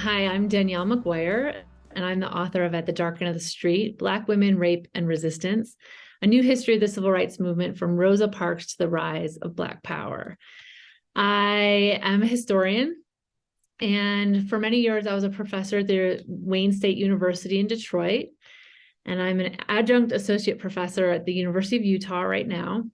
Hi, I'm Danielle McGuire, and I'm the author of At the Dark End of the Street, Black Women, Rape, and Resistance, a new history of the civil rights movement from Rosa Parks to the rise of Black power. I am a historian, and for many years I was a professor at the Wayne State University in Detroit, and I'm an adjunct associate professor at the University of Utah right now.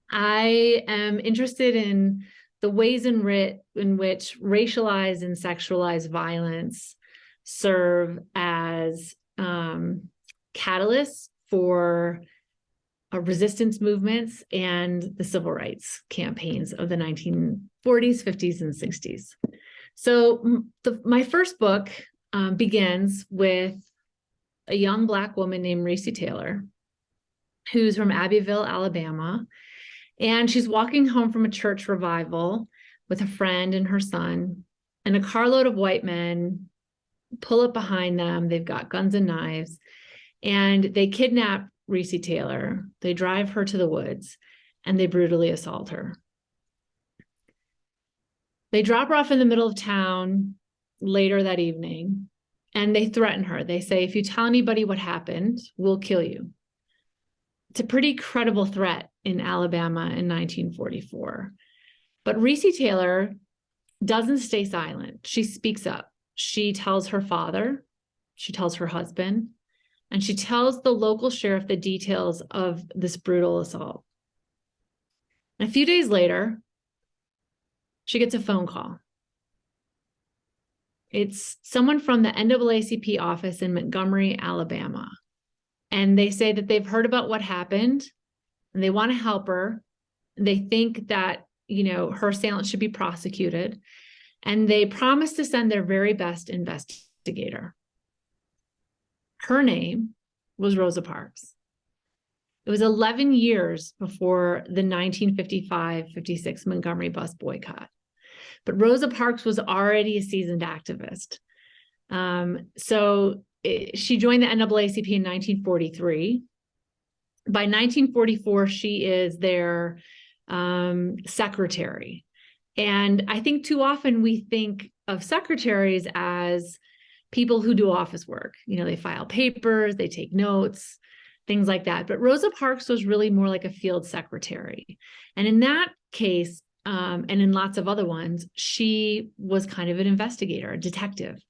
I am interested in the ways in which racialized and sexualized violence serve as catalysts for resistance movements and the civil rights campaigns of the 1940s, 50s, and 60s. So my first book begins with a young Black woman named Recy Taylor, who's from Abbeville, Alabama. And she's walking home from a church revival with a friend and her son, and a carload of white men pull up behind them. They've got guns and knives, and they kidnap Recy Taylor. They drive her to the woods, and they brutally assault her. They drop her off in the middle of town later that evening, and they threaten her. They say, if you tell anybody what happened, we'll kill you. It's a pretty credible threat in Alabama in 1944. But Recy Taylor doesn't stay silent. She speaks up. She tells her father, she tells her husband, and she tells the local sheriff the details of this brutal assault. And a few days later, she gets a phone call. It's someone from the NAACP office in Montgomery, Alabama. And they say that they've heard about what happened and they want to help her. They think that, her assailant should be prosecuted. And they promise to send their very best investigator. Her name was Rosa Parks. It was 11 years before the 1955-56 Montgomery bus boycott. But Rosa Parks was already a seasoned activist. She joined the NAACP in 1943. By 1944, she is their secretary. And I think too often we think of secretaries as people who do office work. They file papers, they take notes, things like that. But Rosa Parks was really more like a field secretary. And in that case, and in lots of other ones, she was kind of an investigator, a detective.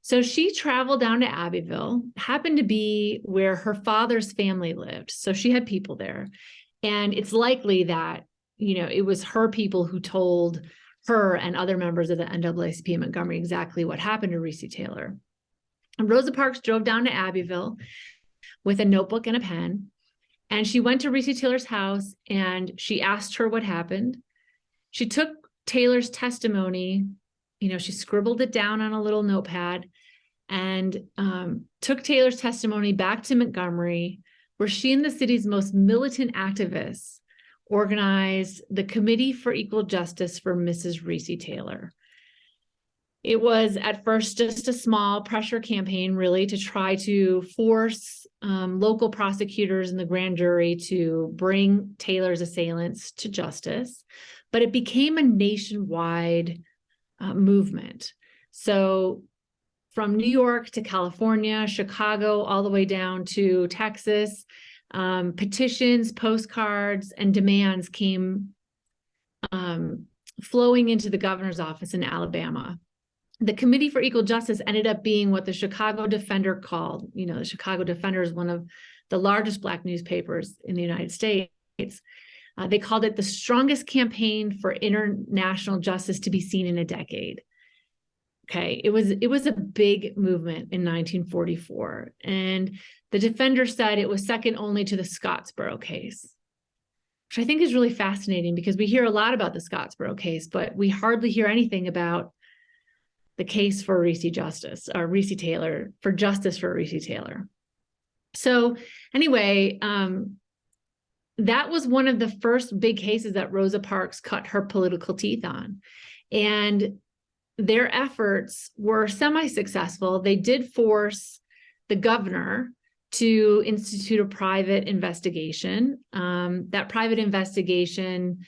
So she traveled down to Abbeville, happened to be where her father's family lived. So she had people there. And it's likely that, it was her people who told her and other members of the NAACP in Montgomery exactly what happened to Recy Taylor. And Rosa Parks drove down to Abbeville with a notebook and a pen. And she went to Recy Taylor's house and she asked her what happened. She took Taylor's testimony, she scribbled it down on a little notepad and took Taylor's testimony back to Montgomery, where she and the city's most militant activists organized the Committee for Equal Justice for Mrs. Recy Taylor. It was at first just a small pressure campaign, really, to try to force local prosecutors and the grand jury to bring Taylor's assailants to justice, but it became a nationwide movement. So from New York to California, Chicago, all the way down to Texas, petitions, postcards, and demands came flowing into the governor's office in Alabama. The Committee for Equal Justice ended up being what the Chicago Defender called. The Chicago Defender is one of the largest Black newspapers in the United States. They called it the strongest campaign for international justice to be seen in a decade. Okay, it was a big movement in 1944. And the Defender said it was second only to the Scottsboro case, which I think is really fascinating because we hear a lot about the Scottsboro case, but we hardly hear anything about the case for Recy Taylor, for justice for Recy Taylor. So anyway, that was one of the first big cases that Rosa Parks cut her political teeth on. And their efforts were semi-successful. They did force the governor to institute a private investigation. That private investigation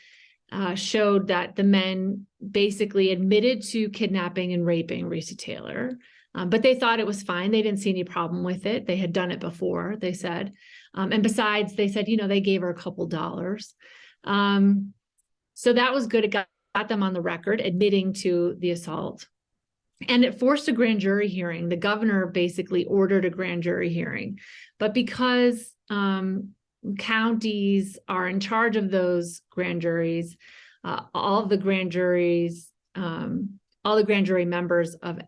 showed that the men basically admitted to kidnapping and raping Recy Taylor, but they thought it was fine. They didn't see any problem with it. They had done it before, they said. And besides, they said, they gave her a couple dollars. So that was good. It got them on the record admitting to the assault. And it forced a grand jury hearing. The governor basically ordered a grand jury hearing. But because counties are in charge of those grand juries, all the grand jury members of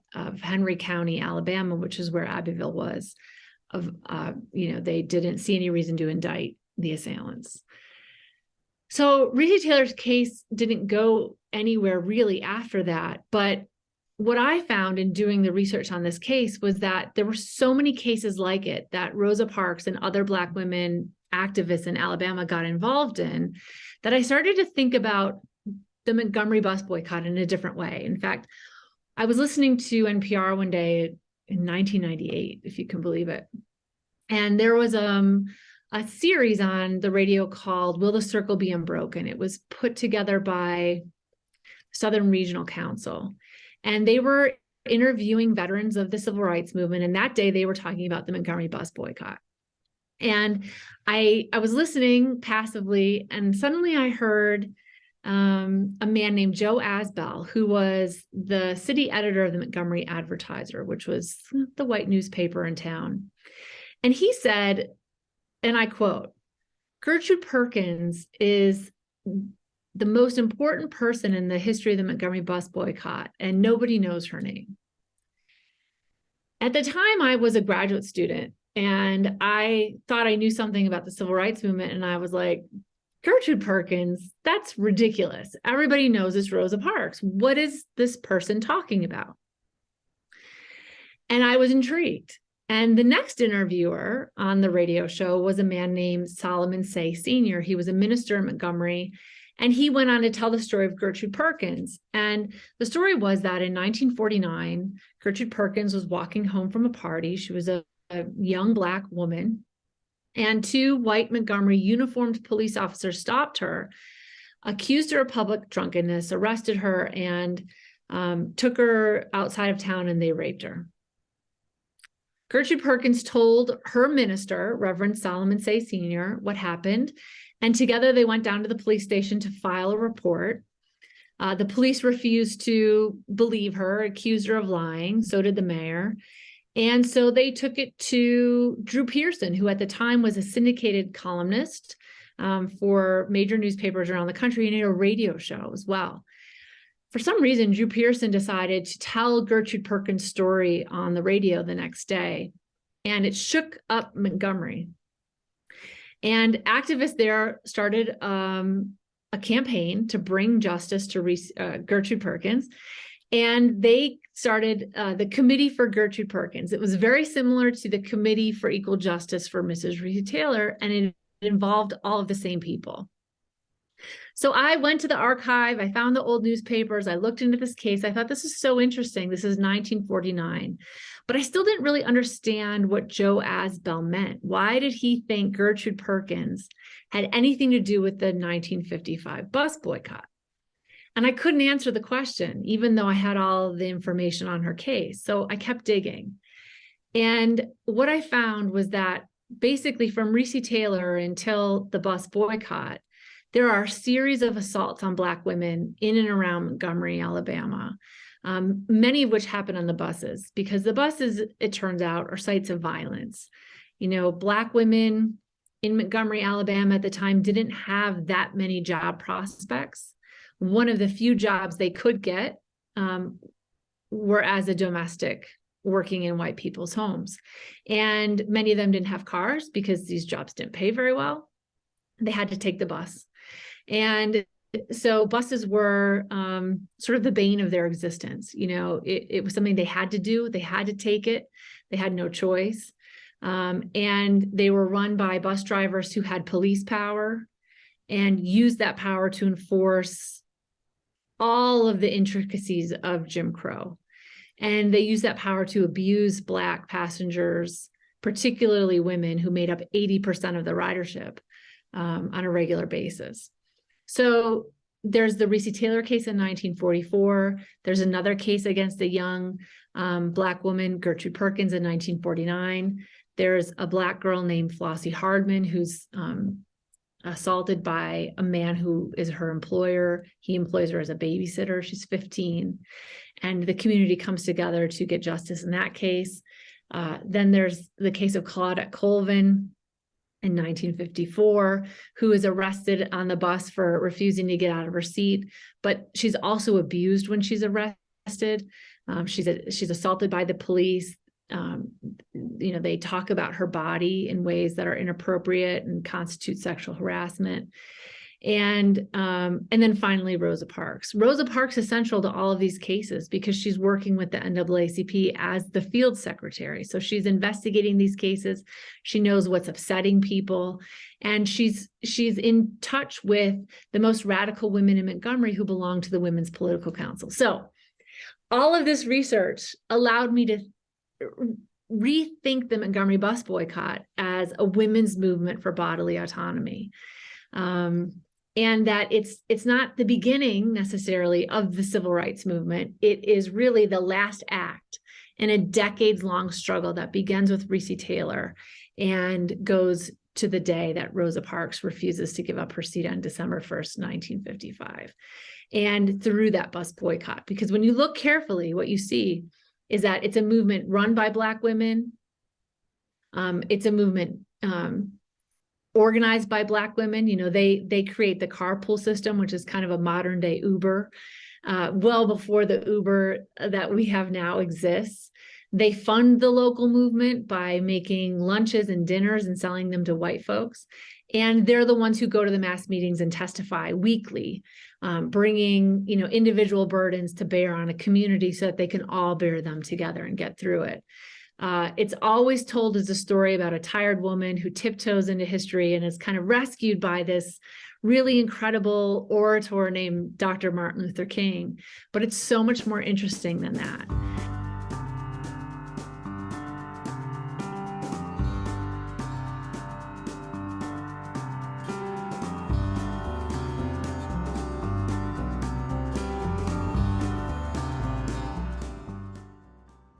Henry County, Alabama, which is where Abbeville was, they didn't see any reason to indict the assailants. So Recy Taylor's case didn't go anywhere really after that. But what I found in doing the research on this case was that there were so many cases like it that Rosa Parks and other Black women activists in Alabama got involved in, that I started to think about the Montgomery bus boycott in a different way. In fact, I was listening to NPR one day in 1998, if you can believe it. And there was a series on the radio called Will the Circle Be Unbroken? It was put together by Southern Regional Council. And they were interviewing veterans of the civil rights movement. And that day they were talking about the Montgomery bus boycott. And I was listening passively, and suddenly I heard a man named Joe Asbell, who was the city editor of the Montgomery Advertiser, which was the white newspaper in town. And he said, and I quote, "Gertrude Perkins is the most important person in the history of the Montgomery bus boycott, and nobody knows her name." At the time, I was a graduate student, and I thought I knew something about the civil rights movement, and I was like, Gertrude Perkins, that's ridiculous. Everybody knows it's Rosa Parks. What is this person talking about? And I was intrigued. And the next interviewer on the radio show was a man named Solomon Say Sr. He was a minister in Montgomery, and he went on to tell the story of Gertrude Perkins. And the story was that in 1949, Gertrude Perkins was walking home from a party. She was a young Black woman, and two white Montgomery uniformed police officers stopped her, accused her of public drunkenness, arrested her, and took her outside of town, and they raped her. Gertrude Perkins told her minister, Reverend Solomon Say Sr., what happened, and together they went down to the police station to file a report. The police refused to believe her, accused her of lying. So did the mayor. And so they took it to Drew Pearson, who at the time was a syndicated columnist for major newspapers around the country, and he had a radio show as well. For some reason, Drew Pearson decided to tell Gertrude Perkins' story on the radio the next day, and it shook up Montgomery. And activists there started a campaign to bring justice to Gertrude Perkins, and they started the Committee for Gertrude Perkins. It was very similar to the Committee for Equal Justice for Mrs. Recy Taylor, and it involved all of the same people. So I went to the archive, I found the old newspapers, I looked into this case, I thought this is so interesting, this is 1949. But I still didn't really understand what Joe Asbell meant. Why did he think Gertrude Perkins had anything to do with the 1955 bus boycott? And I couldn't answer the question, even though I had all the information on her case. So I kept digging. And what I found was that basically from Recy Taylor until the bus boycott, there are a series of assaults on Black women in and around Montgomery, Alabama, many of which happen on the buses, because the buses, it turns out, are sites of violence. Black women in Montgomery, Alabama at the time didn't have that many job prospects. One of the few jobs they could get were as a domestic working in white people's homes. And many of them didn't have cars because these jobs didn't pay very well. They had to take the bus. And so buses were sort of the bane of their existence. It was something they had to do. They had to take it. They had no choice. And they were run by bus drivers who had police power and used that power to enforce all of the intricacies of Jim Crow. And they used that power to abuse Black passengers, particularly women who made up 80% of the ridership on a regular basis. So there's the Recy Taylor case in 1944. There's another case against a young Black woman, Gertrude Perkins, in 1949. There's a Black girl named Flossie Hardman who's assaulted by a man who is her employer. He employs her as a babysitter. She's 15. And the community comes together to get justice in that case. Then there's the case of Claudette Colvin in 1954, who is arrested on the bus for refusing to get out of her seat, but she's also abused when she's arrested. She's assaulted by the police. They talk about her body in ways that are inappropriate and constitute sexual harassment. And then finally, Rosa Parks. Rosa Parks is central to all of these cases because she's working with the NAACP as the field secretary. So she's investigating these cases. She knows what's upsetting people. And she's in touch with the most radical women in Montgomery who belong to the Women's Political Council. So all of this research allowed me to rethink the Montgomery bus boycott as a women's movement for bodily autonomy. And that it's not the beginning necessarily of the civil rights movement. It is really the last act in a decades-long struggle that begins with Recy Taylor and goes to the day that Rosa Parks refuses to give up her seat on December 1st, 1955. And through that bus boycott, because when you look carefully, what you see is that it's a movement run by Black women. It's a movement organized by Black women. They create the carpool system, which is kind of a modern day Uber, well before the Uber that we have now exists. They fund the local movement by making lunches and dinners and selling them to white folks. And they're the ones who go to the mass meetings and testify weekly, bringing, individual burdens to bear on a community so that they can all bear them together and get through it. It's always told as a story about a tired woman who tiptoes into history and is kind of rescued by this really incredible orator named Dr. Martin Luther King. But it's so much more interesting than that.